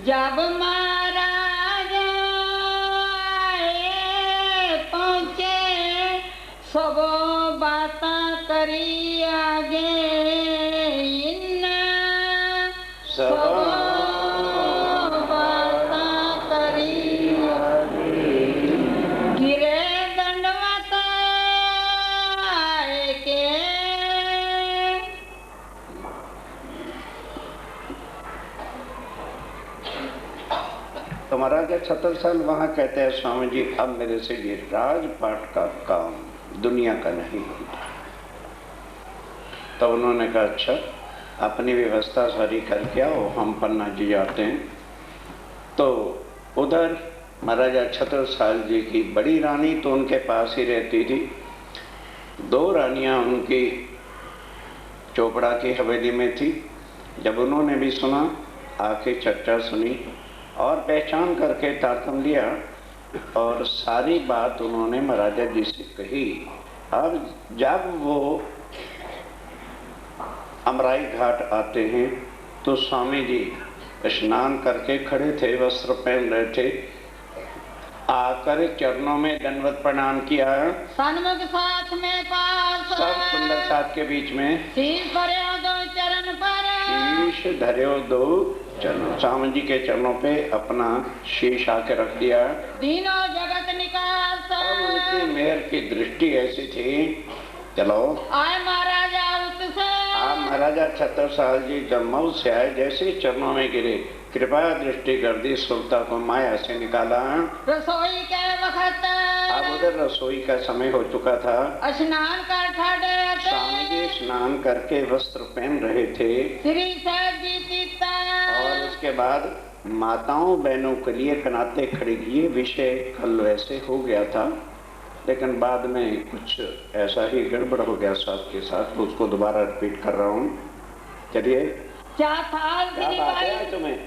जब महाराज पहुँचे सब बाता करी आगे इन सब बाता करी गिरे दंडवत के तो महाराजा छत्रसाल वहां कहते हैं स्वामी जी अब मेरे से ये राजपाट का काम दुनिया का नहीं होता। तो उन्होंने कहा अच्छा अपनी व्यवस्था सारी करके आओ, हम पन्ना जी जाते हैं। तो उधर महाराजा छत्रसाल जी की बड़ी रानी तो उनके पास ही रहती थी, दो रानियां उनकी चोपड़ा की हवेली में थी। जब उन्होंने भी सुना आके चर्चा सुनी और पहचान करके तारतम लिया और सारी बात उन्होंने महाराजा जी से कही। अब जब वो अमराई घाट आते हैं तो स्वामी जी स्नान करके खड़े थे, वस्त्र पहन रहे थे, आकर चरणों में दंडवत प्रणाम किया। सन्मुख साथ में पास सब सुंदर साथ के बीच में शीश धर्यो दो चरण पर शीश धर्यो दो चरणों, स्वामी जी के चरणों पे अपना शीश आके रख दिया। तीनों जगत निकास उनकी मेहर की दृष्टि ऐसी थी, चलो आए महाराजा उससे आप महाराजा छत्रसाल जी जब मऊ से आए जैसे चरणों में गिरे, कृपा दृष्टि कर दी, सुरता को माया से निकाला। रसोई के वक्त अब उधर रसोई का समय हो चुका था, स्नान कर ठाडे स्वामी जी स्नान करके वस्त्र पहन रहे थे श्री साहब जी सीता और उसके बाद माताओं बहनों के लिए कनाते खड़ी। ये विषय कल वैसे हो गया था लेकिन बाद में कुछ ऐसा ही गड़बड़ हो गया साथ के साथ, तो उसको दोबारा रिपीट कर रहा हूँ। चलिए तुम्हें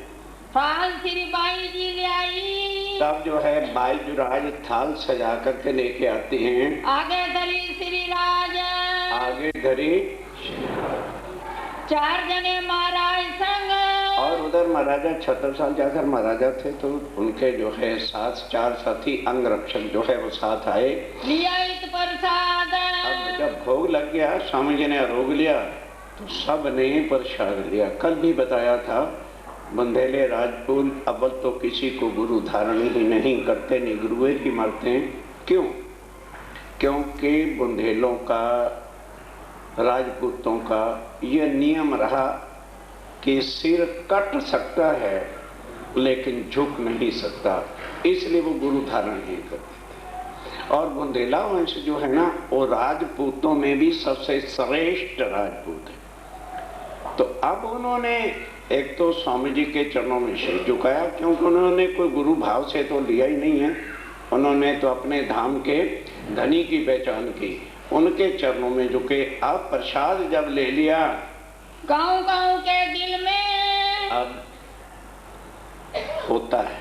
थाल श्री बाई जी ले आई, तब जो है बाई जो राज थाल सजा करके लेके आती हैं। आगे धरी श्री राज, आगे धरी चार जने महाराज संग और उधर महाराजा छत्रसाल जाकर महाराजा थे तो उनके जो है साथ चार साथी अंग रक्षक जो है वो साथ आए। लिया इत प्रसाद, अब जब भोग लग गया स्वामी जी ने रोग लिया तो सब ने प्रसाद लिया। कल भी बताया था बुंदेले राजपूत अव्वल तो किसी को गुरु धारण ही नहीं करते, नहीं गुरुए ही मरते हैं। क्यों? क्योंकि बुंदेलों का राजपूतों का यह नियम रहा कि सिर कट सकता है लेकिन झुक नहीं सकता, इसलिए वो गुरु धारण नहीं करते। और बुंदेला वंश जो है ना वो राजपूतों में भी सबसे श्रेष्ठ राजपूत है। तो अब उन्होंने एक तो स्वामी जी के चरणों में सिर झुकाया क्योंकि उन्होंने कोई गुरु भाव से तो लिया ही नहीं है, उन्होंने तो अपने धाम के धनी की पहचान की, उनके चरणों में झुके। अब प्रसाद जब ले लिया गाँव गाँव के दिल में अब होता है,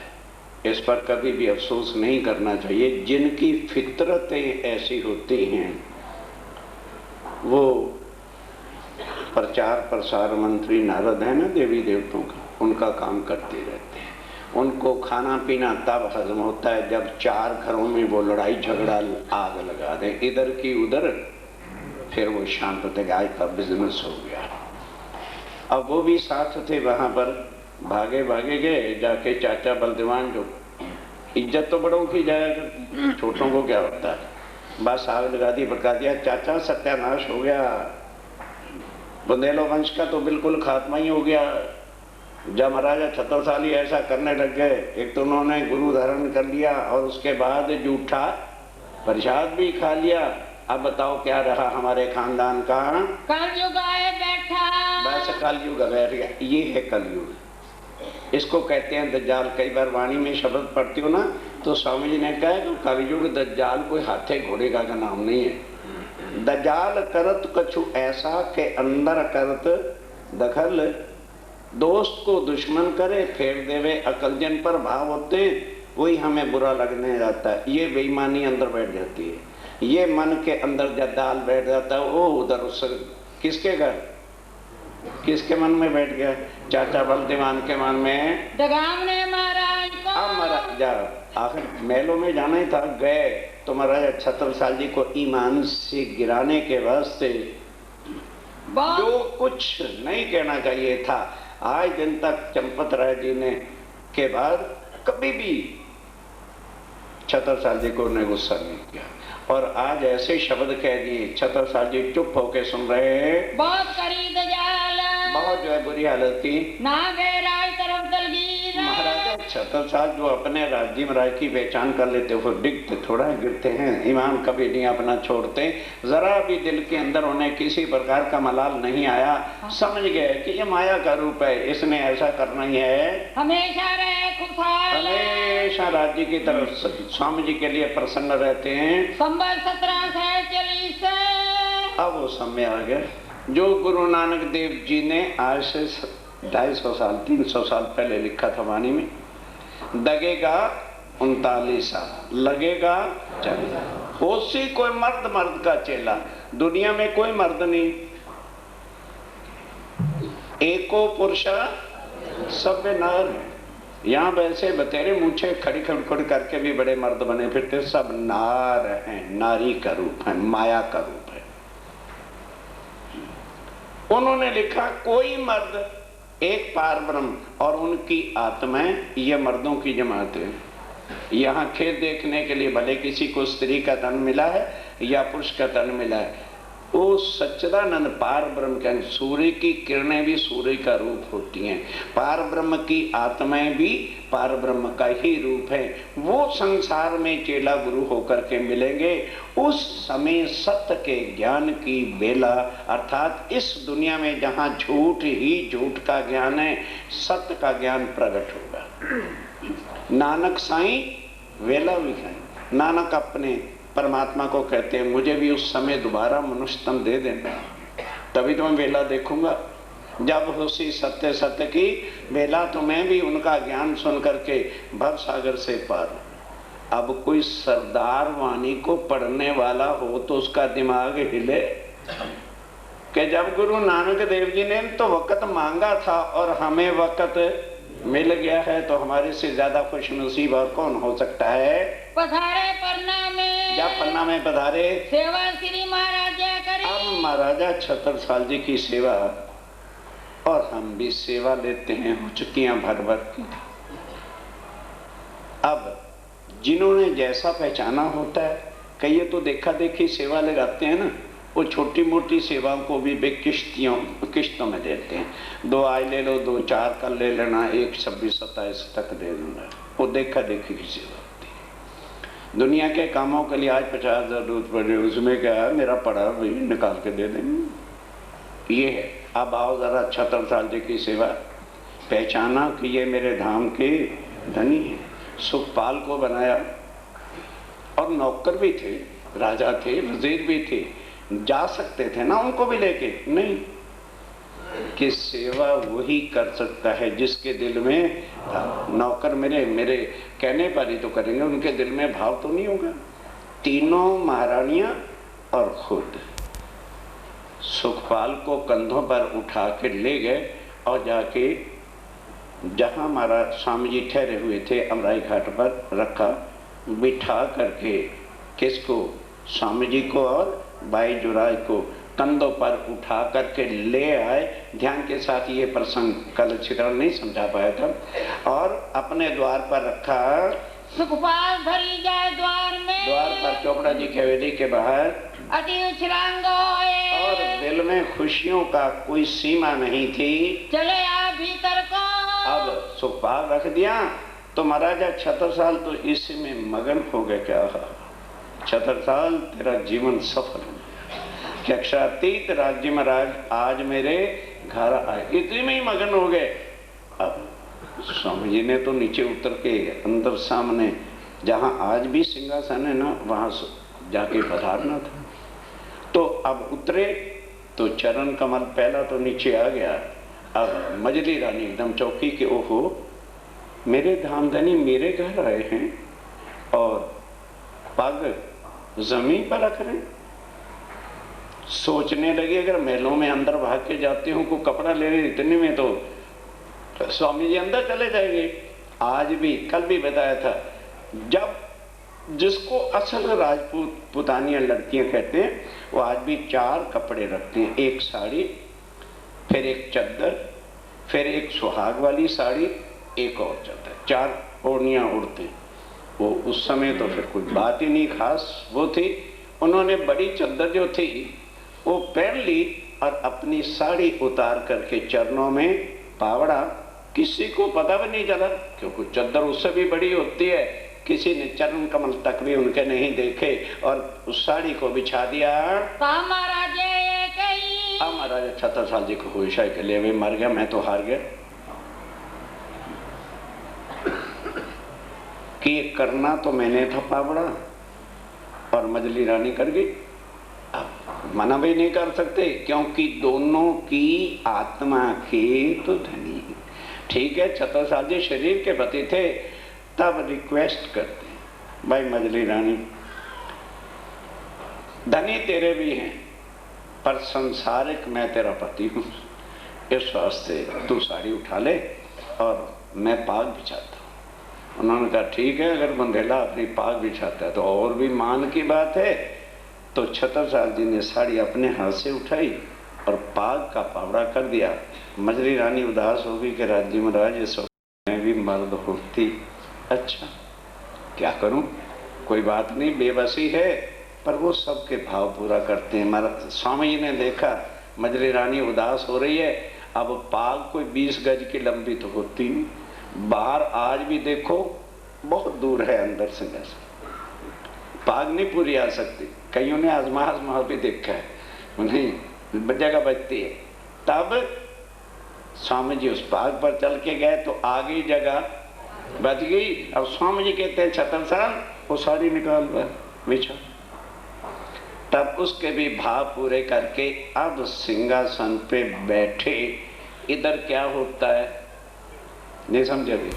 इस पर कभी भी अफसोस नहीं करना चाहिए। जिनकी फितरतें ऐसी होती हैं वो प्रचार प्रसार मंत्री नारद है ना देवी देवताओं का, उनका काम करते रहते हैं। उनको खाना पीना तब हजम होता है जब चार घरों में वो लड़ाई झगड़ा आग लगा दें इधर की उधर, फिर वो शांत होते गाय का बिजनेस हो गया। अब वो भी साथ थे वहां पर, भागे भागे गए जाके चाचा बलदेवान जो इज्जत तो बड़ों की जाया करती, छोटों को क्या होता है। बस आग लगा दी, भड़का दिया, चाचा सत्यानाश हो गया, बुंदेलो वंश का तो बिल्कुल खात्मा ही हो गया। जब महाराजा छत्रसाली ऐसा करने लग गए, एक तो उन्होंने गुरु धारण कर लिया और उसके बाद जूठा प्रसाद भी खा लिया। अब बताओ क्या रहा हमारे खानदान का? कलयुग आए बैठा, बस कलयुग बैठ गया, ये है कलयुग, इसको कहते हैं दज्जाल। कई बार वाणी में शब्द पढ़ती हो ना तो स्वामी जी ने कहा कि कलयुग दज्जाल कोई हाथे घोड़े का नाम नहीं है। दज्जाल करत कछु ऐसा के अंदर करत दखल, दोस्त को दुश्मन करे फेर देवे अकल, जिन पर भाव होते हैं वही हमें बुरा लगने जाता है। ये बेईमानी अंदर बैठ जाती है, ये मन के अंदर दज्जाल बैठ जाता है, वो उधर उस किसके घर किसके मन में बैठ गया? चाचा बलदेवान के मन में। डगाम ने महाराज को। अब महाराज जा आखिर महलों में जाना ही था, गए तो महाराजा छत्रसाल जी को ईमान से गिराने के वास्ते जो कुछ नहीं कहना चाहिए था, आज दिन तक चंपत राय जी ने के बाद कभी भी छत्रसाल जी को उन्हें गुस्सा नहीं किया। और आज ऐसे शब्द कह दिए, छत्रसाल जी चुप होके सुन रहे हैं। बहुत करीब जाल, बहुत जो है बुरी हालत थी। ना गए राय तरफ दलगीर। महाराजा छत्रसाल जो अपने राज्य में राय की पहचान कर लेते, वो डिगते थोड़ा गिरते हैं, ईमान कभी नहीं अपना छोड़ते। जरा भी दिल के अंदर उन्हें किसी प्रकार का मलाल नहीं आया। समझ गए कि ये माया का रूप है, इसने ऐसा करना ही है। हमेशा रहे खुशहाल, हमेशा राज्य की तरफ स्वामी जी के लिए प्रसन्न रहते हैं। संबत 1740 अब वो समय आ गया जो गुरु नानक देव जी ने आज से 250 साल 300 साल पहले लिखा था वाणी में। दगेगा 39 साल, लगेगा 40। होशी कोई मर्द का चेला, दुनिया में कोई मर्द नहीं। एको पुरुष सब नर। यहाँ वैसे बतेरे मूछे खड़ी खड़खड़ करके भी बड़े मर्द बने फिरते, सब नार हैं, नारी का रूप है, माया का रूप है। उन्होंने लिखा कोई मर्द एक पार ब्रह्म और उनकी आत्माएं, ये मर्दों की जमात है। यहाँ खेत देखने के लिए भले किसी को स्त्री का तन मिला है या पुरुष का तन मिला है, वो सच्चिदानंद पार ब्रह्म के, सूर्य की किरणें भी सूर्य का रूप होती हैं, पार ब्रह्म की आत्माएं भी पार ब्रह्म का ही रूप है। वो संसार में चेला गुरु होकर के मिलेंगे। उस समय सत्य के ज्ञान की बेला, अर्थात इस दुनिया में जहाँ झूठ ही झूठ का ज्ञान है, सत्य का ज्ञान प्रकट होगा। नानक साईं वेला विखाई। नानक अपने परमात्मा को कहते हैं, मुझे भी उस समय दोबारा मनुष्य तन दे देना, तभी तो मैं वेला देखूंगा। जब उसी सत्य सत्य की वेला, तो मैं भी उनका ज्ञान सुन करके भव सागर से पार हूं। अब कोई सरदार वाणी को पढ़ने वाला हो तो उसका दिमाग हिले कि जब गुरु नानक देव जी ने तो वक्त मांगा था और हमें वक्त मिल गया है, तो हमारे से ज्यादा खुश नसीब और कौन हो सकता है। पधारे पन्ना में, जब पन्ना में पधारे, सेवा श्री महाराजा करी। अब महाराजा छत्रसाल जी की सेवा, और हम भी सेवा लेते हैं हुचकियां भर भर की। अब जिन्होंने जैसा पहचाना होता है, कई तो देखा देखी सेवा लगाते हैं ना, वो छोटी मोटी सेवाओं को भी वे किश्तों में देते हैं। 2 आज ले लो, 2 4 कल ले लेना, 1 26 27 तक दे दूंगा। वो देखा देखी की सेवा होती है। दुनिया के कामों के लिए आज 50,000 दूध पड़े, उसमें क्या है, मेरा पड़ा भी निकाल के दे देंगे, ये है। अब आओ जरा छत्रसाल जी की सेवा, पहचाना कि ये मेरे धाम के धनी है। सुखपाल को बनाया, और नौकर भी थे, राजा थे, वजीर भी थे, जा सकते थे ना उनको भी लेके, नहीं, कि सेवा वही कर सकता है जिसके दिल में था। नौकर मेरे कहने पर ही तो करेंगे, उनके दिल में भाव तो नहीं होगा। तीनों महारानियां और खुद सुखपाल को कंधों पर उठा के ले गए और जाके जहां हमारा स्वामी जी ठहरे हुए थे अमराई घाट पर रखा, बिठा करके किसको, स्वामी जी को और बाई जुराई को कंधों पर उठा करके ले आए। ध्यान के साथ ये प्रसंग कल चित्रण नहीं समझा पाया था। और अपने द्वार पर रखा, सुखपाल धरी जाए द्वार में, द्वार पर चोपड़ा जी की हवेली के बाहर अति उछलांग होए, और दिल में खुशियों का कोई सीमा नहीं थी। चले आ भीतर को। अब सुखपाल रख दिया तो महाराजा छत्रसाल तो इसी में मगन हो गए। क्या छत्रसाल, तेरा जीवन सफल हो, क्या क्षातीत राज्य महाराज आज मेरे घर आए, इतने में ही मगन हो गए। अब स्वामी जी ने तो नीचे उतर के अंदर सामने जहां आज भी सिंहासन है ना, वहां जाके पधारना था। तो अब उतरे तो चरण कमल पहला तो नीचे आ गया। अब मजली रानी एकदम चौकी के, ओहो मेरे धामधनी मेरे घर आए हैं और पग जमीन पर रख रहे। सोचने लगी अगर महलों में अंदर भाग के जाती हूँ को कपड़ा लेने इतने में तो स्वामी जी अंदर चले जाएंगे। आज भी कल भी बताया था, जब जिसको असल राजपूत पुतानियां लड़कियां कहते हैं वो आज भी 4 कपड़े रखते हैं, एक साड़ी, फिर एक चद्दर, फिर एक सुहाग वाली साड़ी, एक और चद्दर, 4 ओढ़नियां उड़ते। वो उस समय तो फिर कोई बात ही नहीं खास वो थी। उन्होंने बड़ी चद्दर जो थी वो पहन ली और अपनी साड़ी उतार करके चरणों में पावड़ा, किसी को पता भी नहीं चला क्योंकि चद्दर उससे भी बड़ी होती है। किसी ने चरण कमल तक भी उनके नहीं देखे और उस साड़ी को बिछा दिया। महाराजा 76 साल जी को होशा के लिए वे मर गया, मैं तो हार गया कि ये करना तो मैंने था पावड़ा और मजली रानी कर गई। अब मना भी नहीं कर सकते क्योंकि दोनों की आत्मा के तो धनी। ठीक है 76 साल जी शरीर के पति थे, तब रिक्वेस्ट करते भाई मजली रानी धनी तेरे भी हैं पर संसारिक मैं तेरा पति हूँ, इस वास्ते तू साड़ी उठा ले और मैं पाग बिछाता हूँ। उन्होंने कहा ठीक है, अगर बंधेला अपनी पाग बिछाता है तो और भी मान की बात है। तो 76 साल जी ने साड़ी अपने हाथ से उठाई और पाग का पावड़ा कर दिया। मजली रानी उदास हो गई कि राज्य महाराज इस मैं भी मर्द होती। अच्छा क्या करूं, कोई बात नहीं, बेबसी है, पर वो सबके भाव पूरा करते हैं। महाराज स्वामी जी ने देखा मजली रानी उदास हो रही है, अब पाग कोई 20 गज की लंबी तो होती नहीं, बाहर आज भी देखो बहुत दूर है अंदर से, पाग नहीं पूरी आ सकती। कईयों ने आजमा भी देखा है, नहीं जगह बचती है। तब स्वामी जी उस पाग पर चल के गए तो आगे जगह बच गई। अब स्वामी जी कहते हैं 76 साल वो साड़ी निकाल बिछा। तब उसके भी भाव पूरे करके अब सिंहासन पे बैठे। इधर क्या होता है नहीं समझे भी,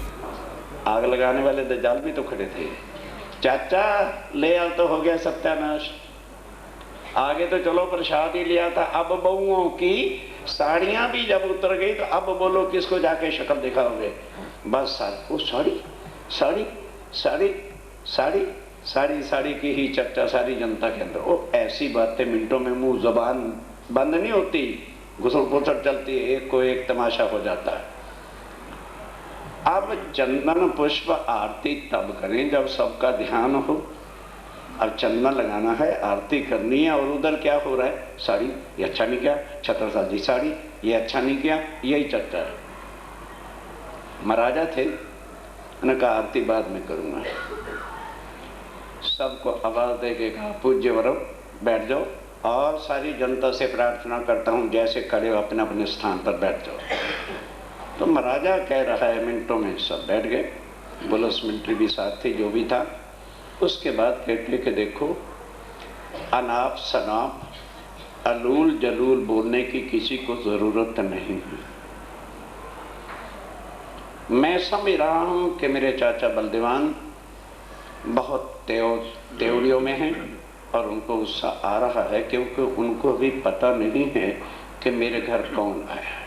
आग लगाने वाले दज्जाल भी तो खड़े थे। चाचा ले आओ तो हो गया सत्यानाश, आगे तो चलो प्रसाद ही लिया था। अब बहुओं की साड़ियां भी जब उतर गई तो अब बोलो किसको जाके शक्ल दिखाओगे। बस वो साड़ी साड़ी साड़ी साड़ी साड़ी साड़ी की ही चर्चा सारी जनता के अंदर। वो ऐसी बातें मिनटों में मुंह जबान बंद नहीं होती, घुसड़ पुसड़ चलती है, एक को एक तमाशा हो जाता है। अब चंदन पुष्प आरती तब करें जब सबका ध्यान हो। अब चंदन लगाना है, आरती करनी है, और उधर क्या हो रहा है, साड़ी ये अच्छा नहीं किया, 76 साल जी साड़ी ये अच्छा नहीं किया, यही चर्चा है। महाराजा थे, उन्होंने कहा आरती बाद में करूंगा। सबको आवाज दे के कहा पूज्य वरव बैठ जाओ, और सारी जनता से प्रार्थना करता हूँ जैसे खड़े हो अपने अपने स्थान पर बैठ जाओ। तो महाराजा कह रहा है, मिनटों में सब बैठ गए, पुलिस मिलिट्री भी साथ थी, जो भी था। उसके बाद कहते कि देखो अनाप शनाप अलूल जलूल बोलने की किसी को जरूरत नहीं है। मैं समझ रहा हूं कि मेरे चाचा बलदेवान बहुत त्योरियों में हैं और उनको गुस्सा आ रहा है क्योंकि उनको भी पता नहीं है कि मेरे घर कौन आया है,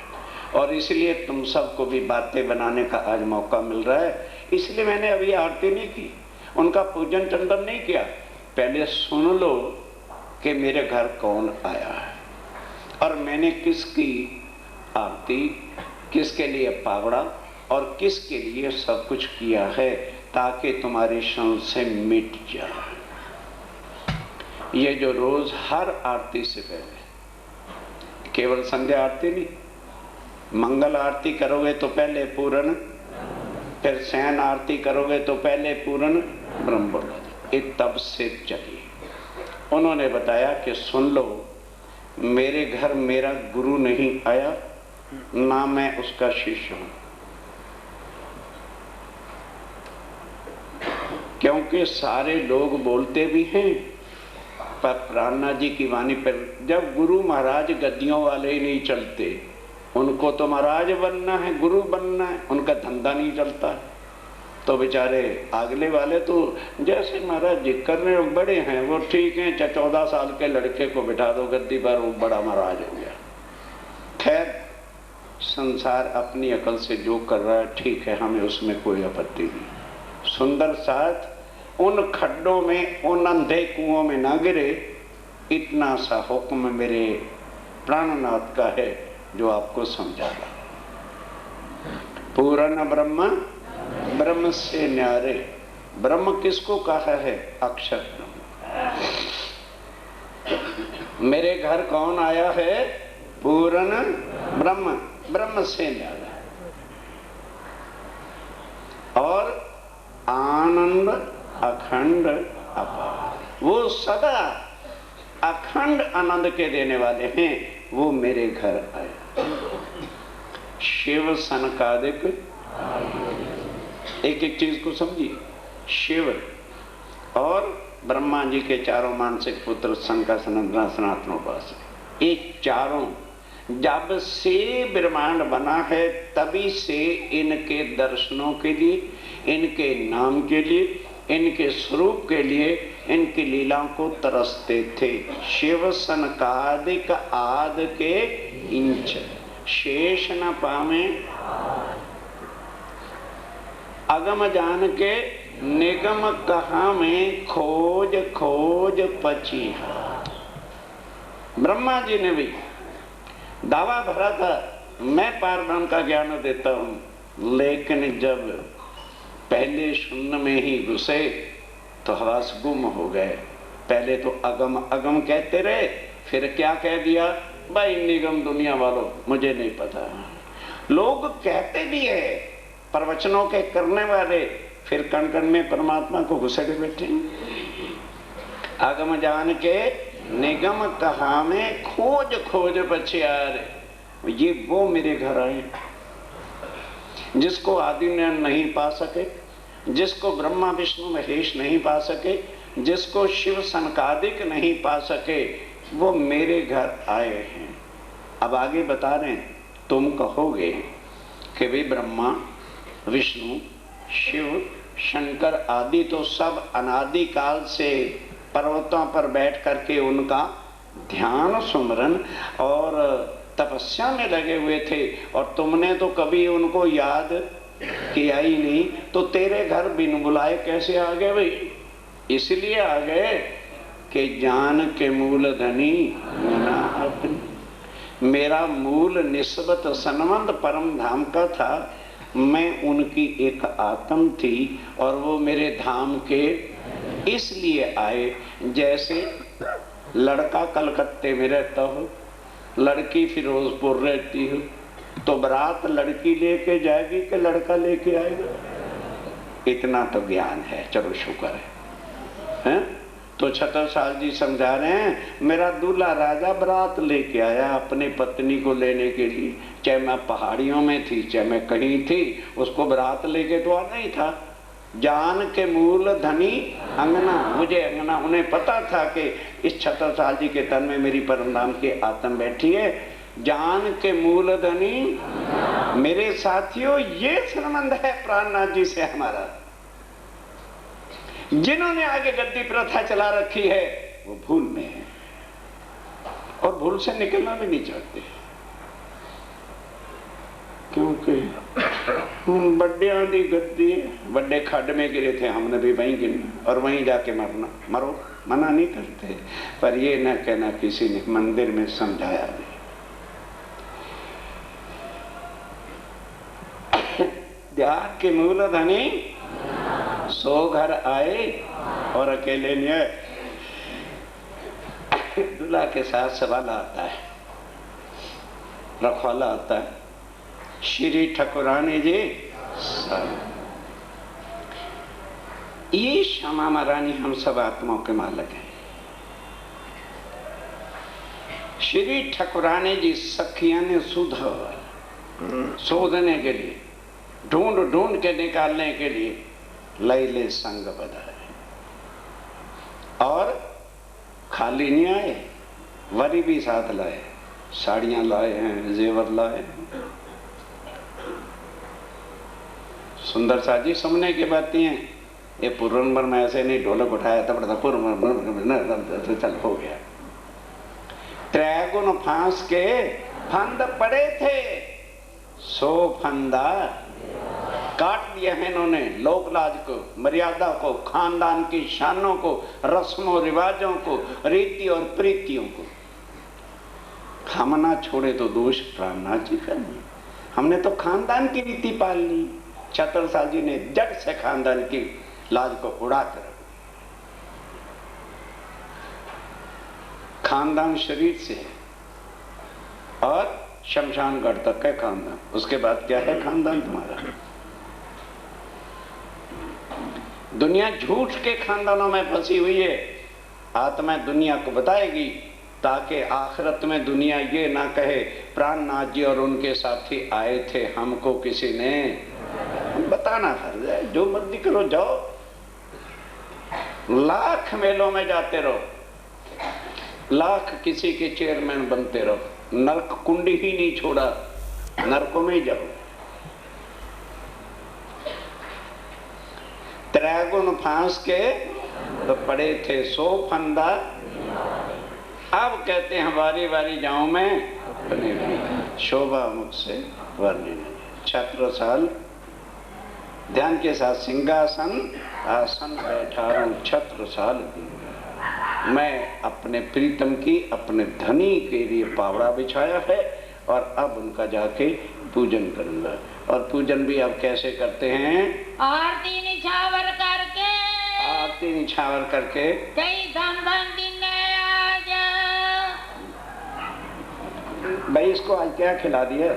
और इसलिए तुम सबको भी बातें बनाने का आज मौका मिल रहा है। इसलिए मैंने अभी आरती नहीं की, उनका पूजन चंदन नहीं किया। पहले सुन लो कि मेरे घर कौन आया है और मैंने किसकी आरती, किसके लिए पावड़ा और किसके लिए सब कुछ किया है, ताकि तुम्हारी संशय मिट जाए। ये जो रोज हर आरती से पहले, केवल संध्या आरती नहीं, मंगल आरती करोगे तो पहले पूर्ण, फिर शयन आरती करोगे तो पहले पूर्ण ब्रह्म, ये तब से चली। उन्होंने बताया कि सुन लो, मेरे घर मेरा गुरु नहीं आया, ना मैं उसका शिष्य हूं, क्योंकि सारे लोग बोलते भी हैं पर प्राणनाथ जी की वाणी पर, जब गुरु महाराज गद्दियों वाले ही नहीं चलते, उनको तो महाराज बनना है, गुरु बनना है, उनका धंधा नहीं चलता। तो बेचारे अगले वाले तो जैसे महाराज जी कर रहे हैं, बड़े हैं वो ठीक हैं, 14 साल के लड़के को बिठा दो गद्दी पर, वो बड़ा महाराज हो गया। खैर संसार अपनी अकल से जो कर रहा है ठीक है, हमें उसमें कोई आपत्ति नहीं। सुंदर साथ उन खड्डों में, उन अंधे कुओं में ना गिरे, इतना सा हुक्म मेरे प्राणनाथ का है जो आपको समझा रहा। पूर्ण ब्रह्म ब्रह्म से न्यारे। ब्रह्म किसको कहा है? अक्षर ब्रह्म। मेरे घर कौन आया है? पूर्ण ब्रह्म, ब्रह्म से न्यारा। और आनंद अखंड अपार, वो सदा अखंड आनंद के देने वाले हैं, वो मेरे घर आए। शिव सनकादिक, एक एक चीज को समझिए। शिव और ब्रह्मा जी के चारों मानसिक पुत्र शंकर सनंदना सनातनोपासक, ये चारों जब से ब्रह्मांड बना है तभी से इनके दर्शनों के लिए, इनके नाम के लिए, इनके स्वरूप के लिए, इनकी लीलाओं को तरसते थे। शिव सनकादिक आद के इंच, शेष न पावे अगम जान के, निगम कहा में खोज खोज पचीहा। ब्रह्मा जी ने भी दावा भरा था मैं पार ब्रह्म का ज्ञान देता हूं, लेकिन जब पहले शून्य में ही घुसे तो हवास गुम हो गए। पहले तो अगम अगम कहते रहे, फिर क्या कह दिया? भाई निगम दुनिया वालों, मुझे नहीं पता। लोग कहते भी है, प्रवचनों के करने वाले, फिर कण कण में परमात्मा को घुसड़े बैठे। अगम जान के निगम कहा में खोज खोज बचियार, ये वो मेरे घर आए जिसको आदि नहीं पा सके, जिसको ब्रह्मा विष्णु महेश नहीं पा सके, जिसको शिव सनकादिक नहीं पा सके, वो मेरे घर आए हैं। अब आगे बता रहे हैं, तुम कहोगे कि भाई ब्रह्मा विष्णु शिव शंकर आदि तो सब अनादि काल से पर्वतों पर बैठ करके उनका ध्यान सुमरन और तपस्या में लगे हुए थे, और तुमने तो कभी उनको याद किया ही नहीं, तो तेरे घर बिन बुलाए कैसे आ गए भाई? इसलिए आ गए कि जान के मूल धनी ना अपनी। मेरा मूल निस्बत सनबंध परम धाम का था, मैं उनकी एक आत्म थी और वो मेरे धाम के इसलिए आए। जैसे लड़का कलकत्ते में रहता हो, लड़की फिरोजपुर रहती हो, तो बारात लड़की लेके जाएगी कि लड़का लेके आएगा? इतना तो ज्ञान है, चलो शुक्र है। तो छत्रसाल जी समझा रहे हैं, मेरा दूल्हा राजा बारात लेके आया अपनी पत्नी को लेने के लिए, चाहे मैं पहाड़ियों में थी चाहे मैं कहीं थी, उसको बारात लेके तो आना ही था। जान के मूल धनी अंगना, मुझे अंगना, उन्हें पता था कि इस छत्रसाल जी के तन में मेरी परम धाम की आत्मा बैठी है। जान के मूल धनी, मेरे साथियों ये संबंध है प्राणनाथ जी से हमारा। जिन्होंने आगे गद्दी प्रथा चला रखी है वो भूल में है और भूल से निकलना भी नहीं चाहते, क्योंकि बड़े आंधी गद्दी, बड़े खड्ड में गिरे थे, हमने भी वहीं गिरना और वहीं जाके मरना। मरो, मना नहीं करते, पर ये न कहना किसी ने मंदिर में समझाया नहीं। ध्यान के मूल धनी सो घर आए और अकेले नहीं आए। दूल्हा के साथ सवाला आता है, रखवाला आता है, श्री ठकुरानी जी ये श्यामा महारानी हम सब आत्माओं के मालिक हैं। श्री ठकुरानी जी सखिया ने शोधने के लिए, ढूंढ ढूंढ के निकालने के लिए लैले संग बधाए, और खाली नहीं आए, वरी भी साथ लाए, साड़ियां लाए हैं, जेवर लाए हैं, सुंदर सा जी सुनने की बातें हैं। ये पूर्व नंबर में ऐसे नहीं ढोलक उठाया तब था पूर्व चल हो गया। त्रैगुण फांस के फंद पड़े थे, 100 फंदा काट दिया है इन्होंने। लोक लाज को, मर्यादा को, खानदान की शानों को, रस्मों रिवाजों को, रीति और प्रीतियों को। हम ना छोड़े तो दोष प्राणनाथ जी का नहीं। हमने तो खानदान की रीति पालनी। छत्रसाल जी ने जट से खानदान की लाज को उड़ा कर, खानदान शरीर से और शमशान घाट तक का खानदान, उसके बाद क्या है खानदान तुम्हारा। दुनिया झूठ के खानदानों में फंसी हुई है। आत्मा दुनिया को बताएगी ताकि आखिरत में दुनिया ये ना कहे प्राणनाथ जी और उनके साथी आए थे, हमको किसी ने बताना फर्ज है। जो मर्जी करो जाओ, लाख मेलों में जाते रहो, लाख किसी के चेयरमैन बनते रहो, नरक कुंडी ही नहीं छोड़ा, नरकों में ही जाओ। त्रैगुण फांस के तो पड़े थे 100 फंदा। अब कहते हैं बारी बारी जाऊं मैं अपने भी, शोभा मुझसे वर्णिन। छत्रसाल ध्यान के साथ, सिंहासन आसन बैठा हूं छत्रसाल की, मैं अपने प्रीतम की, अपने धनी के लिए पावड़ा बिछाया है और अब उनका जाके पूजन करूंगा। और पूजन भी अब कैसे करते हैं? आरती निछावर करके, आरती निछावर करके, कई धन धन दिन आज। भाई इसको आज क्या खिला दिया?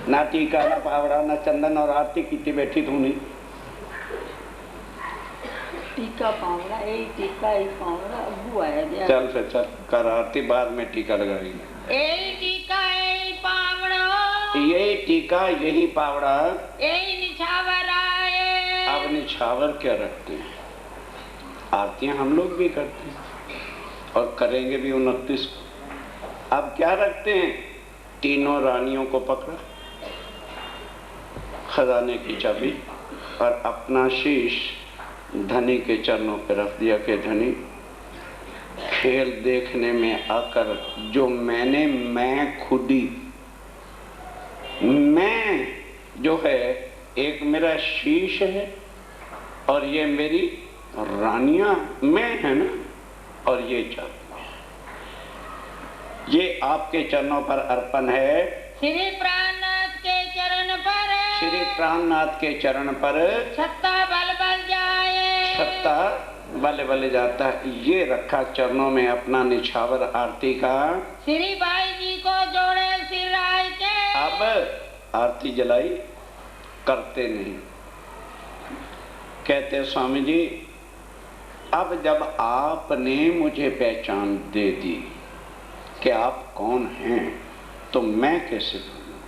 ना टीका, ना पावड़ा, ना चंदन, और आरती की बैठी तू नहीं। टीका पावड़ा, एक टीका एक पावड़ा, अबू आया। चल फिर चल कर आरती, बाद में टीका लगाएंगे। यही टीका यही पावड़ा, यही टीका यही पावड़ा, यही निछावर आए। अब निछावर क्या रखते हैं? आरतियां हम लोग भी करते हैं और करेंगे भी 29 को। अब क्या रखते हैं? तीनों रानियों को पकड़ा, खजाने की चाबी, और अपना शीश धनी के चरणों पर रख दिया कि धनी, खेल देखने में आकर जो मैं खुदी, मैं जो है एक मेरा शीश है और ये मेरी रानियां मैं है ना, और ये चाबी, ये आपके चरणों पर अर्पण है। श्री प्राणनाथ के चरण पर, श्री प्राणनाथ के चरण पर छत्ता बल बल जाए, छत्ता बल बल जाता है। ये रखा चरणों में अपना निछावर आरती का। श्री बाई जी को जोड़े सिर राय के, अब आरती जलाई करते नहीं। कहते स्वामी जी, अब जब आपने मुझे पहचान दे दी कि आप कौन हैं, तो मैं कैसे बोलूं?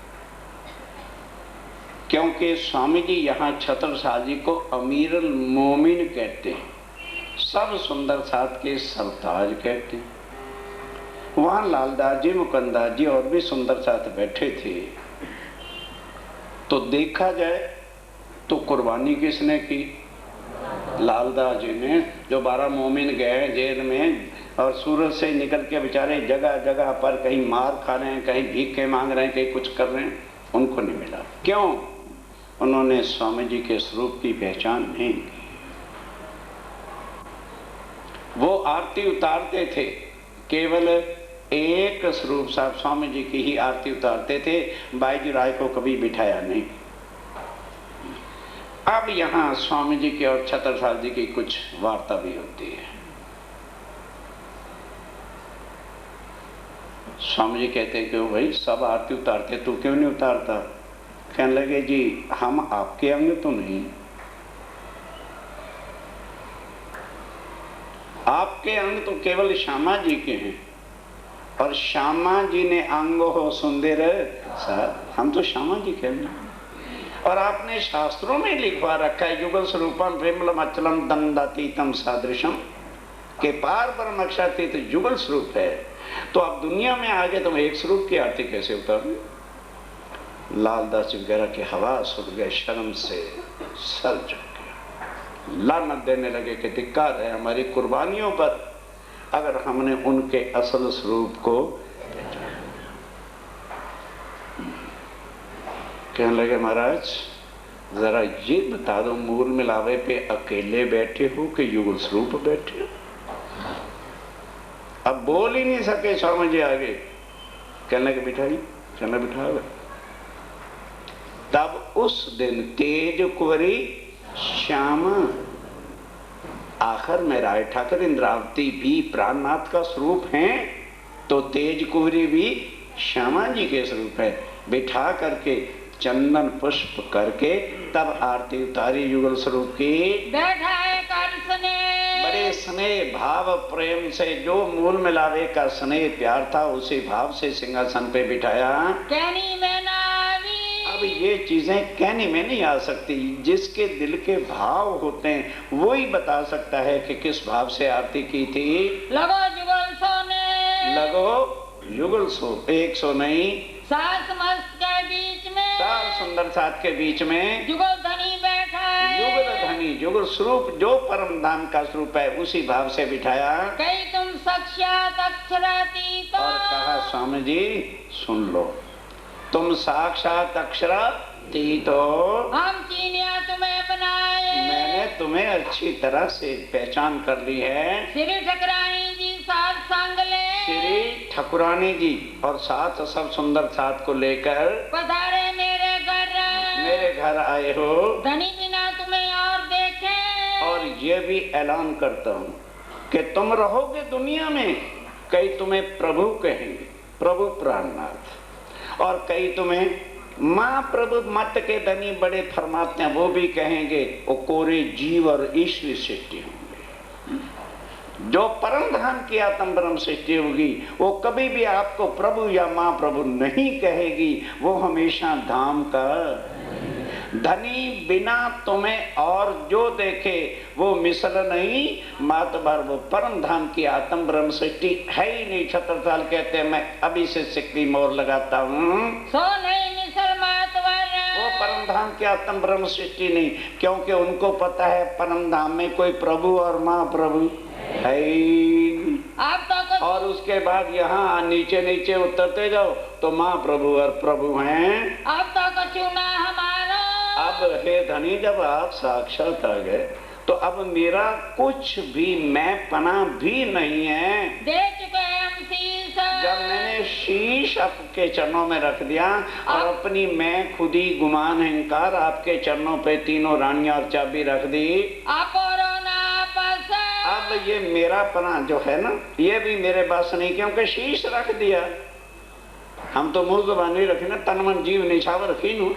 क्योंकि स्वामी जी यहाँ छत्रसाल जी को अमीरुल मोमिन कहते हैं, सब सुंदर साथ के सरताज कहते हैं। वहां लालदास जी, मुकुंदास जी और भी सुंदर साथ बैठे थे। तो देखा जाए तो कुर्बानी किसने की? लालदास जी ने। जो 12 मोमिन गए जेल में और सूरज से निकल के बेचारे जगह जगह पर कहीं मार खा रहे हैं, कहीं भीखे मांग रहे हैं, कहीं कुछ कर रहे हैं, उनको नहीं मिला। क्यों? उन्होंने स्वामी जी के स्वरूप की पहचान नहीं की। वो आरती उतारते थे, केवल एक स्वरूप साहब स्वामी जी की ही आरती उतारते थे, बाईजी राय को कभी बिठाया नहीं। अब यहाँ स्वामी जी के और छत्रसाल जी की कुछ वार्ता भी होती है। स्वामी जी कहते हैं कि भाई सब आरती उतारते, तू क्यों नहीं उतारता? कहने लगे जी, हम आपके अंग तो नहीं, आपके अंग तो केवल श्यामा जी के हैं, और श्यामा जी ने अंग हो सुंदर सर, हम तो श्यामा जी के हैं। और आपने शास्त्रों में लिखवा रखा है, युगल स्वरूपम प्रेमलम अचलम दंडातीतम सादृशम, के पार परम अक्षातीत युगल स्वरूप है। तो आप दुनिया में आगे तुम एक स्वरूप की आरती कैसे उतारोगे? लालदास जी वगैरह के हवास उड़ गए, शर्म से सर झुक गया, लानत देने लगे कि धिक्कार है हमारी कुर्बानियों पर अगर हमने उनके असल स्वरूप को। कहने लगे महाराज जरा ये बता दो, मूल मिलावे पे अकेले बैठे हो कि युगल स्वरूप बैठे हो? अब बोल ही नहीं सके स्वामी जी आगे। कहने लगे बिठाई, कहने बिठा गए। तब उस दिन तेज कुंवरी श्यामा, आखिर में राय ठाकर इंद्रावती भी प्राणनाथ का स्वरूप हैं तो तेज कुंवरी भी श्यामा जी के स्वरूप है। बिठा करके चंदन पुष्प करके तब आरती उतारी युगल स्वरूप की। बैठा है कर स्नेह, बड़े स्नेह भाव प्रेम से जो मूल मिलावे का स्नेह प्यार था उसी भाव से सिंहासन पे बिठाया। कहनी में ना आवी। अब ये चीजें कहने में नहीं आ सकती, जिसके दिल के भाव होते हैं वो ही बता सकता है कि किस भाव से आरती की थी। लगो जुगल सोने, लगो युगल सो, एक सो नहीं, सास मस्त के बीच में, सार सुंदर साथ के बीच में जुगल धनी बैठा है। युगल धनी युगल स्वरूप जो परम धाम का स्वरूप है उसी भाव से बिठाया। कहीं तुम साक्षात अक्षरातीत, और कहा स्वामी जी सुन लो, तुम साक्षात अक्षरातीत हो, हम चीनिया तुम्हें बनाए। मैंने तुम्हें अच्छी तरह से पहचान कर ली है। श्री ठकरानी जी साथ संग ले, श्री ठकुरानी जी और साथ सब सुंदर साथ को लेकर पधारे मेरे घर आए हो। धनी बिना तुम्हें और देखे, और ये भी ऐलान करता हूँ कि तुम रहोगे दुनिया में, कई तुम्हें प्रभु कहेंगे, प्रभु प्राणनाथ, और कई तुम्हें माँ प्रभु मत के धनी बड़े फरमाते हैं वो भी कहेंगे, वो कोरे जीव और ईश्वरी सृष्टि होंगे। जो परम धाम की आत्म ब्रह्म सृष्टि होगी वो कभी भी आपको प्रभु या माँ प्रभु नहीं कहेगी, वो हमेशा धाम का धनी बिना तुम्हें और जो देखे वो मिसल नहीं, मातबर वो परम धाम की आत्म ब्रह्म सृष्टि है ही नहीं। छत्रसाल कहते हैं मैं अभी से सिक्की मोर लगाता हूँ, सो नहीं मिसल मातबर, वो परम धाम की आत्म ब्रह्म सृष्टि नहीं, क्योंकि उनको पता है परम धाम में कोई प्रभु और माँ प्रभु है ही। आप तो और उसके बाद यहाँ नीचे नीचे उतरते जाओ तो माँ प्रभु और प्रभु हैं। अब तो कछु ना हमारा। अब हे धनी जब आप साक्षात आ गए तो अब मेरा कुछ भी मैं पना भी नहीं है। दे चुके हम शीश, जब मैंने शीश आपके चरणों में रख दिया और अपनी मैं खुदी गुमान अहंकार आपके चरणों पे तीनों रानियां और चाबी रख दी, आप और ना आपस, अब ये मेरा पना जो है ना ये भी मेरे पास नहीं, क्योंकि शीश रख दिया। हम तो मुंह जुबानी रखे ना, तन मन जीव निछावर कीनू,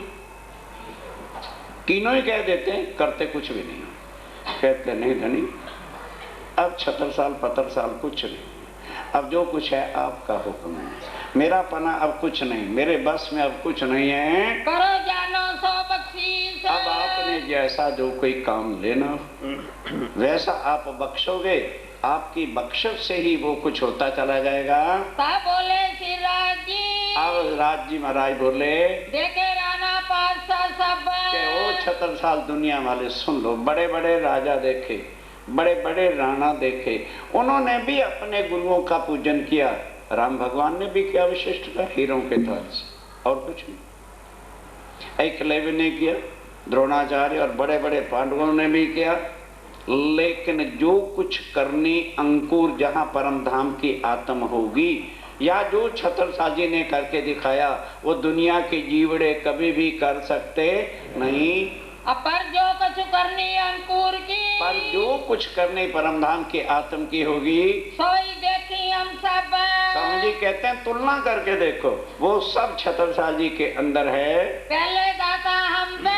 तीनों ही कह देते हैं, करते कुछ भी नहीं। कहते नहीं धनी अब 76 साल 75 साल कुछ नहीं, अब जो कुछ है आपका हुक्म है, मेरा पना अब कुछ नहीं, मेरे बस में अब कुछ नहीं है। करो जानो सो बख्शीश, अब आपने जैसा जो कोई काम लेना वैसा आप बख्शोगे, आपकी बख्शिश से ही वो कुछ होता चला जाएगा। ता बोले श्री राज जी, अब राज जी महाराज बोले देखे राणा पातशाह सब, कि वो 76 साल दुनिया वाले सुन लो, बड़े बड़े राजा देखे, बड़े बड़े राणा देखे, उन्होंने भी अपने गुरुओं का पूजन किया। राम भगवान ने भी किया विशिष्ट का, हीरों के द्वार से, और कुछ नहीं। एकलव्य ने किया, द्रोणाचार्य और बड़े बड़े पांडवों ने भी किया, लेकिन जो कुछ करनी अंकुर जहाँ परम धाम की आत्म होगी या जो छत्रसाजी ने करके दिखाया वो दुनिया के जीवड़े कभी भी कर सकते नहीं। पर जो कुछ करनी अंकुर की, पर जो कुछ करने परम धाम की आत्म की होगी सोई देखी हम सब। स्वामी जी कहते हैं तुलना करके देखो, वो सब छत्रसाल जी के अंदर है, पहले दाता हम पे।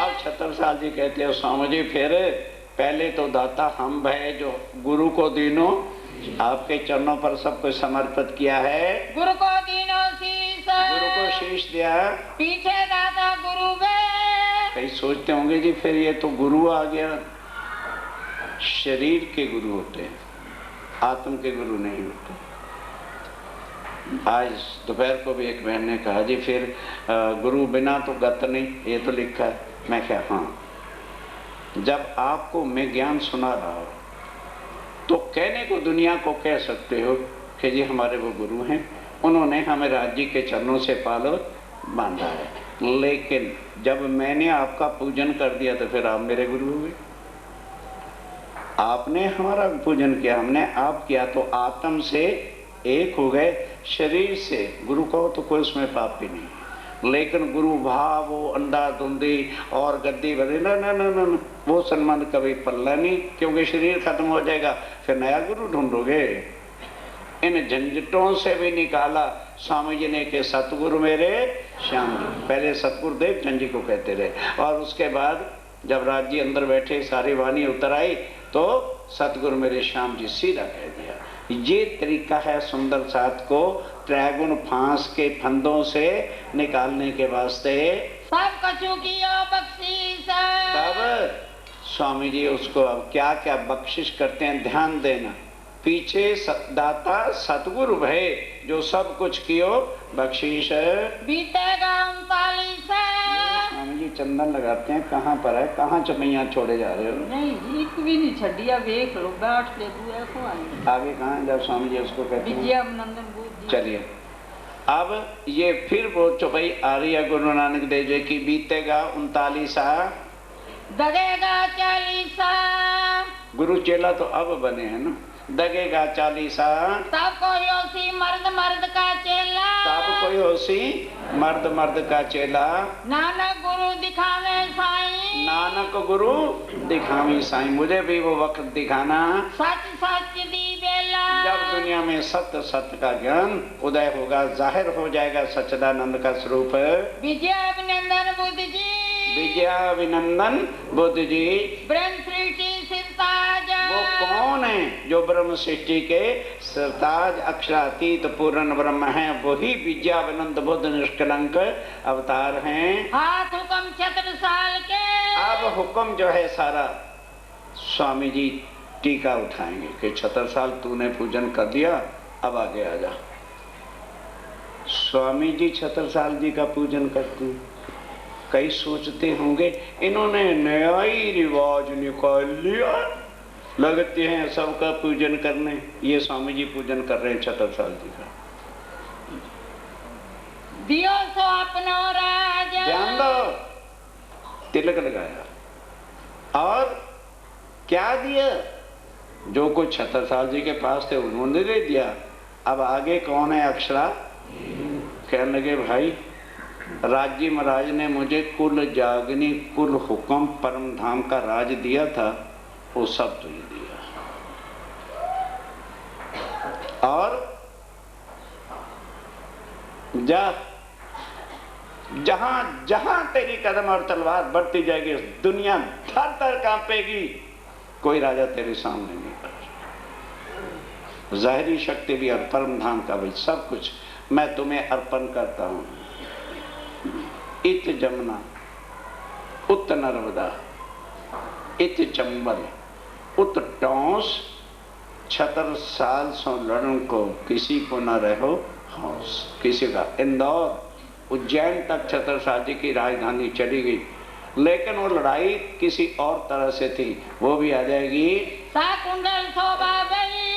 अब छत्रसाल जी कहते हो स्वामी जी फिर पहले तो दाता हम है, जो गुरु को दीनो आपके चरणों पर सब कुछ समर्पित किया है, गुरु को दीनो शीश, गुरु को शीश दिया, पीछे दाता गुरु वे। कई सोचते होंगे जी फिर ये तो गुरु आ गया, शरीर के गुरु होते हैं, आत्म के गुरु नहीं होते। आज दोपहर को भी एक बहन ने कहा जी फिर गुरु बिना तो गत नहीं, ये तो लिखा है। मैं क्या, हाँ, जब आपको मैं ज्ञान सुना रहा हूँ तो कहने को दुनिया को कह सकते हो कि जी हमारे वो गुरु हैं, उन्होंने हमें राज्य के चरणों से पालो बांधा है, लेकिन जब मैंने आपका पूजन कर दिया तो फिर आप मेरे गुरु हो गए। आपने हमारा पूजन किया, हमने आप किया, तो आत्म से एक हो गए, शरीर से गुरु कहो तो कोई उसमें पाप भी नहीं। लेकिन गुरु भाव वो अंधाधुंधी और गद्दी बदे ना ना ना ना, वो सम्मान कभी पल्ला नहीं, क्योंकि शरीर खत्म हो जाएगा, फिर नया गुरु ढूंढोगे। इन झंझटों से भी निकाला स्वामी जी ने के सतगुरु मेरे श्याम जी। पहले सतगुरु देवचंद जी को कहते रहे, और उसके बाद जब राज्य अंदर बैठे सारी वाणी उतर आई तो सतगुरु मेरे श्याम जी सीधा कह दिया। ये तरीका है सुंदर साथ को त्रैगुण फांस के फंदों से निकालने के वास्ते। सब कछु कियो बख्शीश। तब स्वामी जी उसको अब क्या क्या बख्शिश करते हैं, ध्यान देना। पीछे दाता सतगुरु भय, जो सब कुछ कियो बख्शीश। बीतेगा 39। स्वामी जी चंदन लगाते हैं, कहाँ पर है, कहाँ चपैया छोड़े जा रहे हो? नहीं एक भी नहीं छड़िया, देख लो बैठ ले तू ऐको आई। आगे कहाँ है जब स्वामी जी उसको कहते हैं? विजयानंदन बुद्ध। चलिए अब ये फिर वो चौपाई आ रही है गुरु नानक देव जी की। बीतेगा 39 दगेगा 40। गुरु चेला तो अब बने हैं ना। दगेगा 40 तब कोई होसी मर्द मर्द का चेला। तब कोई होसी मर्द मर्द का चेला। नानक गुरु दिखावे साईं। नानक गुरु दिखावी साईं। मुझे भी वो वक्त दिखाना सच सच दी बेला। जब दुनिया में सत्य सत्य का ज्ञान उदय होगा, जाहिर हो जाएगा सच्चिदानंद का स्वरूप। विजय अभिनंदन बुद्ध जी। विजय अभिनंदन बुद्ध जी। ब्रह्म सृष्टि सिरताज। वो कौन है जो ब्रह्म सृष्टि के सिरताज अक्षरातीत पूर्ण ब्रह्म है, वही विद्यावनंद बुद्ध निष्कलंक अवतार हैं। हाथ हुक्म 76 साल के। अब हुक्म जो है सारा स्वामी जी टीका उठाएंगे कि 76 साल तूने पूजन कर दिया, अब आगे आ जा। स्वामी जी 76 साल जी का पूजन करते हैं। कई सोचते होंगे इन्होंने नया ही रिवाज निकाल लिया, लगते हैं सबका पूजन करने। ये स्वामी जी पूजन कर रहे हैं 76 साल जी का। दियो सो अपनो राज। ध्यान दो, तिलक लगाया और क्या दिया? जो कुछ 76 साल जी के पास थे उन्होंने दे दिया। अब आगे कौन है? अक्षरा कहने लगे भाई राज्य महाराज ने मुझे कुल जागनी कुल हुक्म परम धाम का राज दिया था, वो सब तुझे दिया। और जा जहां जहां तेरी कदम और तलवार बढ़ती जाएगी दुनिया थर थर कांपेगी, कोई राजा तेरे सामने नहीं कर। जाहिरी शक्ति भी और परम धाम का भी सब कुछ मैं तुम्हें अर्पण करता हूं। इत जमुना उत नर्मदा इत चंबल उत टौस 76 साल सो लड़न को किसी को न रहो हौस। किसी का इंदौर उज्जैन तक 76 साल जी की राजधानी चली गई, लेकिन वो लड़ाई किसी और तरह से थी, वो भी आ जाएगी। साकुंडल शोभा बली।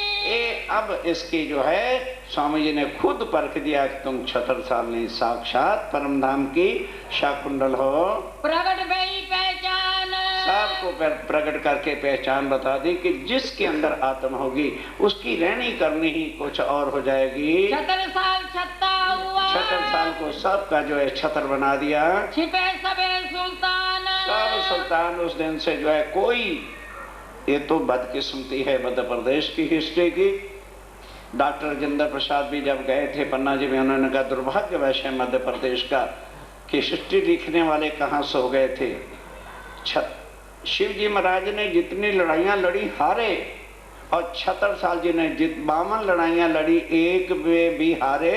अब इसकी जो है स्वामी जी ने खुद परख दिया कि तुम 76 साल नहीं, साक्षात परम धाम की शाकुंडल हो। प्रगट भई पहचान। सबको प्रकट करके पहचान बता दी कि जिसके अंदर आत्मा होगी उसकी रहनी करनी ही कुछ और हो जाएगी। 76 साल छत्ता हुआ। 76 साल को सबका जो है छतर बना दिया। छिपे सबे सुल्तान। सब सुल्तान उस दिन से जो है कोई, ये तो बदकिस्मती है मध्य प्रदेश की हिस्ट्री की। डॉक्टर राजेंद्र प्रसाद भी जब गए थे पन्ना जी में, उन्होंने कहा दुर्भाग्य वैसे मध्य प्रदेश का कि हिस्ट्री लिखने वाले कहाँ सो गए थे। शिव जी महाराज ने जितनी लड़ाइयाँ लड़ी हारे, और 76 साल जी ने 52 लड़ाइयाँ लड़ी, एक भी हारे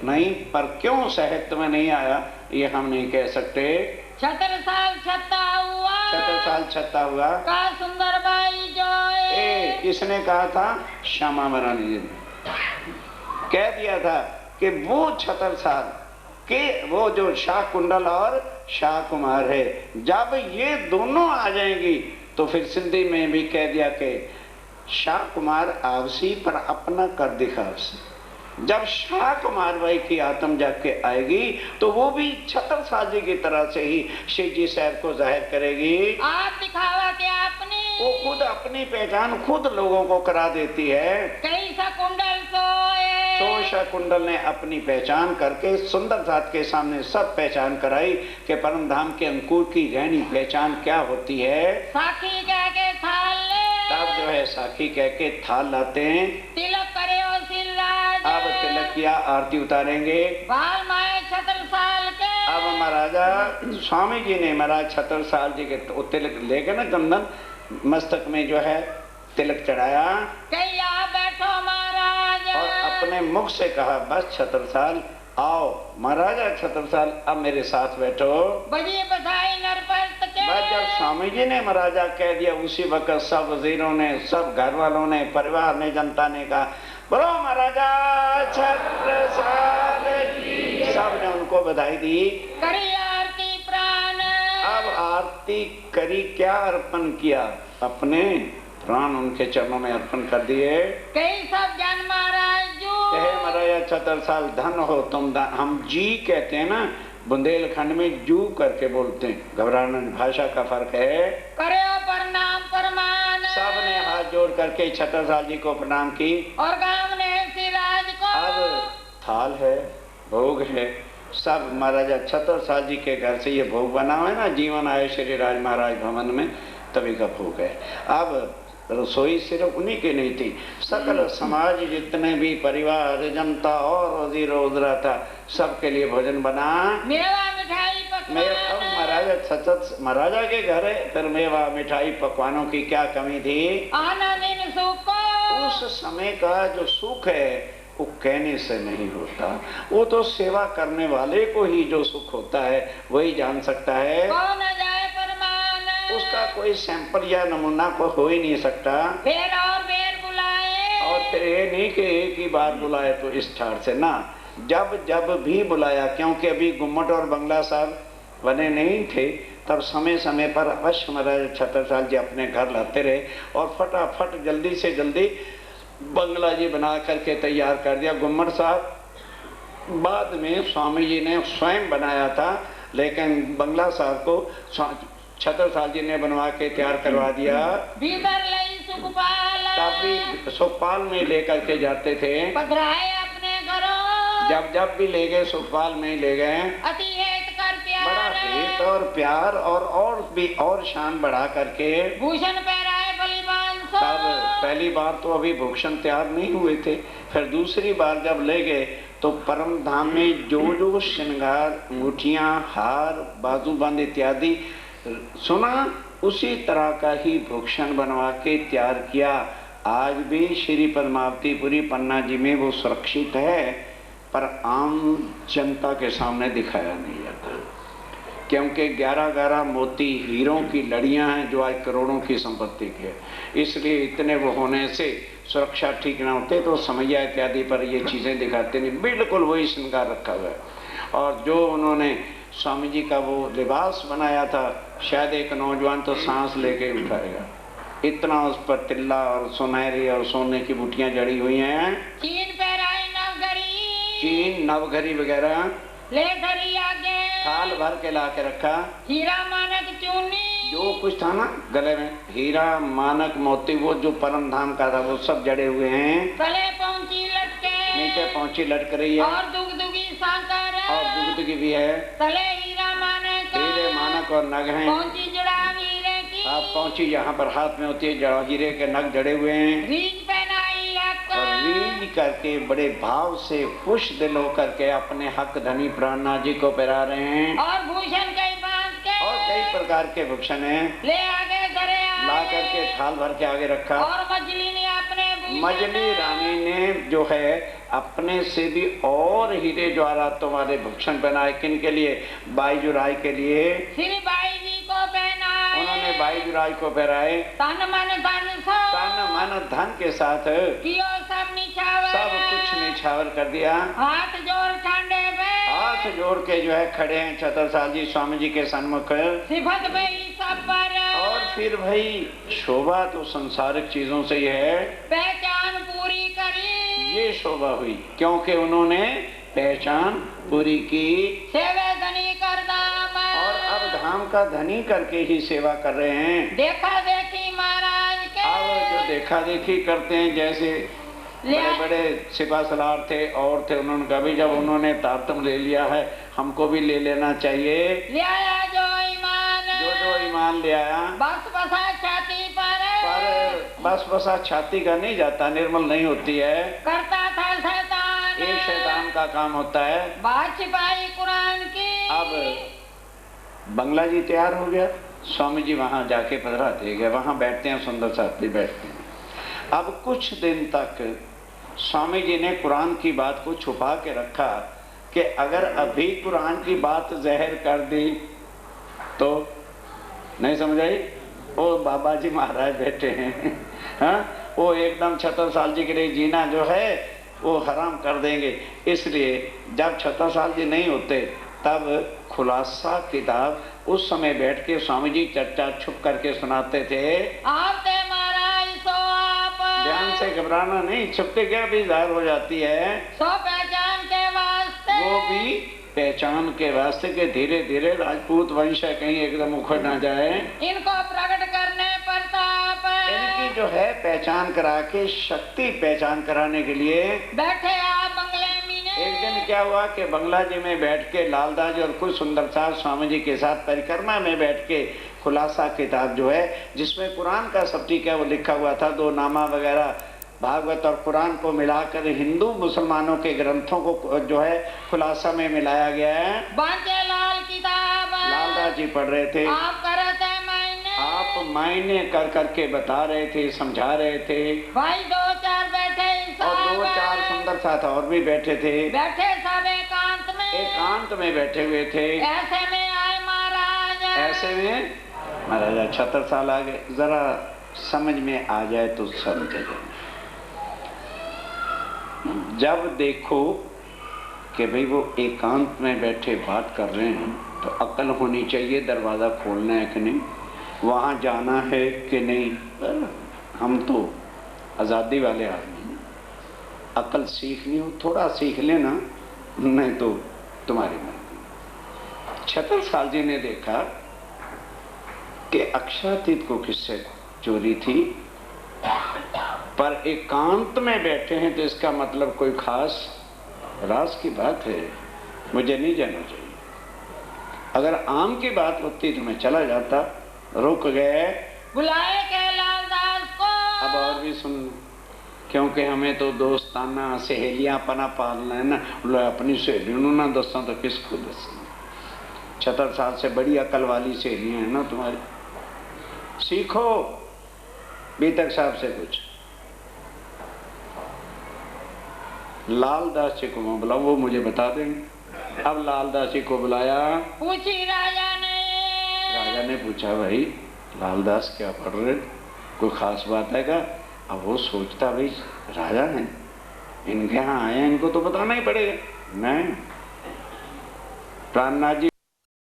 नहीं। पर क्यों साहित्य में नहीं आया ये हम नहीं कह सकते। 76 साल छत्ता हुआ। 76 साल छत्ता हुआ। का सुंदर बाई जो किसने कहा था? श्यामा महारानी जी ने कह दिया था कि वो छतरसाल के वो जो शाह कुंडल और शाह कुमार है, जब ये दोनों आ जाएंगी तो फिर सिंधी में भी कह दिया कि शाह कुमार आवसी पर अपना कर दिखावसी। जब शाह कुमार भाई की आत्म जाग के आएगी तो वो भी छतरसाल जी की तरह से ही शिव जी साहब को जाहिर करेगी। आप दिखावा के आपने वो खुद अपनी पहचान खुद लोगों को करा देती है। कैसा कुंडल सोए तो शाह कुंडल ने अपनी पहचान करके सुंदर जात के सामने सब पहचान कराई कि परम धाम के अंकुर की रहनी पहचान क्या होती है। साखी कह के थाल ले तब जो है साखी कह के थाल लाते हैं। तिलक करे ओ सिरराज अब तिलक किया, आरती उतारेंगे। बाल माए छतरसाल के अब महाराजा स्वामी जी ने महाराज छतरसाल जी के तिलक लेके ना चंदन मस्तक में जो है तिलक चढ़ाया कैया बैठो महाराज और अपने मुख से कहा, बस छतरसाल आओ, महाराजा छतरसाल अब मेरे साथ बैठो। बजिए बधाई नरपत के बस जब स्वामी जी ने महाराजा कह दिया, उसी वक्त सब वजीरों ने, सब घर वालों ने, परिवार ने, जनता ने कहा, बोलो महाराजा छतरसाल की। सब ने उनको बधाई दी। करी आरती प्राण अब आरती करी, क्या अर्पण किया? अपने प्राण उनके चरणों में अर्पण कर दिए। कई सब जन महाराज जो कहे महाराजा छतरसाल धन हो तुम, हम जी कहते हैं ना, बुंदेलखंड में जू करके बोलते हैं, घबराना भाषा का फर्क है। करे प्रणाम प्रमाण सब ने हाथ जोड़ करके छतरसाल जी को प्रणाम की। और गांव ने सिराज को अब थाल है, भोग है, सब महाराजा छतरसाल जी के घर से ये भोग बना हुआ है ना, जीवन आए श्री राज महाराज भवन में, तभी का भोग है। अब रसोई सिर्फ उन्हीं की नहीं थी, सकल समाज जितने भी परिवार, जनता और वजीर उजरा था, सबके लिए भोजन बना। मेवा मिठाई पकवान महाराजा के घर है, फिर मेवा मिठाई पकवानों की क्या कमी थी। आनंद सुख को उस समय का जो सुख है वो कहने से नहीं होता, वो तो सेवा करने वाले को ही जो सुख होता है वही जान सकता है। कौन जाए परमान उसका कोई सैंपल या नमूना को हो ही नहीं सकता। फिर और बेर बुलाए और फिर ये नहीं कि एक ही बार बुलाए तो इस ठाड़ से ना, जब जब भी बुलाया, क्योंकि अभी गुम्मट और बंगला साहब बने नहीं थे, तब समय समय पर अवश्य महाराज छतरसाल जी अपने घर लाते रहे और फटाफट जल्दी से जल्दी बंगला जी बना करके तैयार कर दिया। गुम्मट साहब बाद में स्वामी जी ने स्वयं बनाया था, लेकिन बंगला साहब को छतरसाल जी ने बनवा के तैयार करवा दिया। भीतर लई सुखपाल काफी सुखपाल में लेकर के जाते थे, पधराए अपने घरों जब जब भी ले गए सुखपाल में ले गए। अति हेत कर बड़ा प्यार हेत और प्यार और भी और शान बढ़ा करके। भूषण पहराए बलिवान सो तब पहली बार तो अभी भूषण तैयार नहीं हुए थे, फिर दूसरी बार जब ले गए तो परम धाम में जो जो श्रृंगार, अंगूठियां, हार, बाजूबंद इत्यादि सुना, उसी तरह का ही भूषण बनवा के तैयार किया। आज भी श्री पद्मावतीपुरी पन्ना जी में वो सुरक्षित है, पर आम जनता के सामने दिखाया नहीं जाता, क्योंकि 11-11 मोती हीरों की लड़ियां हैं जो आज करोड़ों की संपत्ति की है। इसलिए इतने वो होने से सुरक्षा ठीक ना होते तो समैया इत्यादि पर ये चीज़ें दिखाते नहीं, बिल्कुल वही श्रृंगार रखा हुआ है। और जो उन्होंने स्वामी जी का वो लिबास बनाया था, शायद एक नौजवान तो सांस लेके उठाएगा, इतना उस पर तिल्ला और सुनहरी और सोने की बूटियां जड़ी हुई हैं। चीन पहराई नवघरी चीन नवघरी वगैरह ले धरी आगे थाल भर के ला के रखा। हीरा मानक चूनी जो कुछ था ना गले में, हीरा मानक मोती, वो जो परम धाम का था वो सब जड़े हुए हैं। तले पहुंची लटके नीचे पहुंची लटक रही है और दुगदुगी साकर और दुगदुगी भी है। तले हीरा मानक हीरे मानक और नग हैं। पहुंची जुड़ा हीरे की आप पहुंची यहाँ पर हाथ में होती है, जड़ा हीरे के नग जड़े हुए हैं। रीझ पहनाई हक और रीझ करके बड़े भाव से खुश दिल होकर के अपने हक धनी प्राणनाथ जी को पहरा रहे हैं। और भूषण कई बांध के और कई प्रकार के भूषण हैं, ले आगे घरे आए ला करके थाल भर के आगे रखा। और मछली ने अपने भूषण मजली रानी ने जो है अपने से भी और हीरे ज्वारात तुम्हारे भूषण पहनाए। किन के लिए? बाईजुराई के लिए। श्री बाई जी को पहनाए उन्होंने बाईजुराई को पहराए। तन मन धन सो तन मन धन के साथ कियो सब निछावर, सब कुछ निछावर कर दिया। हाथ जोड़ ठांडे पे, हाथ जोड़ के जो है खड़े हैं छत्रसाल जी स्वामी जी के सन्मुख। सिफत भई सब पर, और फिर भाई शोभा तो संसारिक चीजों से ही है, पहचान पूरी करी, ये शोभा हुई क्योंकि उन्होंने पहचान पूरी की सेवे धनी कर दाम, और अब धाम का धनी करके ही सेवा कर रहे हैं। देखा देखी महाराज के, अब जो देखा देखी करते हैं, जैसे बड़े बड़े सिपा सलार थे और थे, उन्होंने कभी जब उन्होंने तारतम ले लिया है हमको भी ले लेना चाहिए। ले आया जो ईमान, जो ईमान ले आया, बस बसा छाती पर बस बसा छाती का नहीं जाता, निर्मल नहीं होती है, करता था शैतान, ये शैतान का काम होता है। बात छिपाई कुरान की। अब बंगला जी तैयार हो गया, स्वामी जी वहां जाके पधराते गए, वहां बैठते हैं, सुंदर साथी बैठते हैं। अब कुछ दिन तक स्वामी जी ने कुरान की बात को छुपा के रखा कि अगर अभी कुरान की बात जहर कर दी तो नहीं समझ आई। वो बाबा जी महाराज बैठे हैं, हाँ, वो एकदम छत्रसाल जी के लिए जीना जो है वो हराम कर देंगे। इसलिए जब छत्रसाल जी नहीं होते तब खुलासा किताब उस समय बैठ के स्वामी जी चर्चा छुप करके सुनाते थे। आप ते महाराज सो आप, ध्यान से घबराना नहीं, छुपते क्या भी जाहिर हो जाती है, सो पहचान के वास्ते, वो भी पहचान के वास्ते के धीरे धीरे राजपूत वंश है कहीं एकदम उखड़ ना जाए। इनको प्रकट करने प्रताप, इनकी जो है पहचान करा के, शक्ति पहचान कराने के लिए बैठे आप बंगले मीने। एक दिन क्या हुआ कि बंगला जी में बैठ के लालदास जी और कुछ सुंदर साहब स्वामी जी के साथ परिक्रमा में बैठ के खुलासा किताब जो है जिसमें कुरान का सब ठीक है वो लिखा हुआ था, 2 नामा वगैरह भागवत और कुरान को मिलाकर हिंदू मुसलमानों के ग्रंथों को जो है खुलासा में मिलाया गया है। बांचे लाल किताब, लालदास जी पढ़ रहे थे, आप करते मायने, आप मायने कर करके बता रहे थे, समझा रहे थे। भाई 2-4 बैठे और 2-4 सुंदर साथ और भी बैठे थे, बैठे सब एकांत में, एकांत में बैठे हुए थे। ऐसे में आए महाराज, ऐसे में महाराजा छत्रसाल आ गए। जरा समझ में आ जाए तो समझे, जब देखो कि भाई वो एकांत में बैठे बात कर रहे हैं तो अक्ल होनी चाहिए, दरवाज़ा खोलना है कि नहीं, वहाँ जाना है कि नहीं। हम तो आज़ादी वाले आदमी, अक्ल सीखनी हो थोड़ा सीख लेना, नहीं तो तुम्हारी मर्जी। छत्रसाल जी ने देखा कि अक्षरातीत को किससे चोरी थी, पर एकांत में बैठे हैं तो इसका मतलब कोई खास राज की बात है, मुझे नहीं जाना चाहिए। अगर आम की बात होती तो मैं चला जाता, रुक गए, बुलाए के लालदास को। अब और भी सुन, क्योंकि हमें तो दोस्ताना सहेलियां पना पालना है ना, बोले अपनी सहेलियों ना दसा तो किसको दसा। छत्रसाल से बड़ी अकल वाली सहेलियां हैं ना तुम्हारी, सीखो बीतक साहब से कुछ। लालदास जी को बुलाओ, वो मुझे बता देंगे। अब लालदास जी को बुलाया, पूछी राजा ने, राजा ने पूछा भाई लालदास क्या पढ़ रहे, कोई खास बात है क्या। अब वो सोचता भाई राजा हैं, इनके यहाँ आए हैं, इनको तो बताना ही पड़ेगा। नहीं, प्राणनाथ जी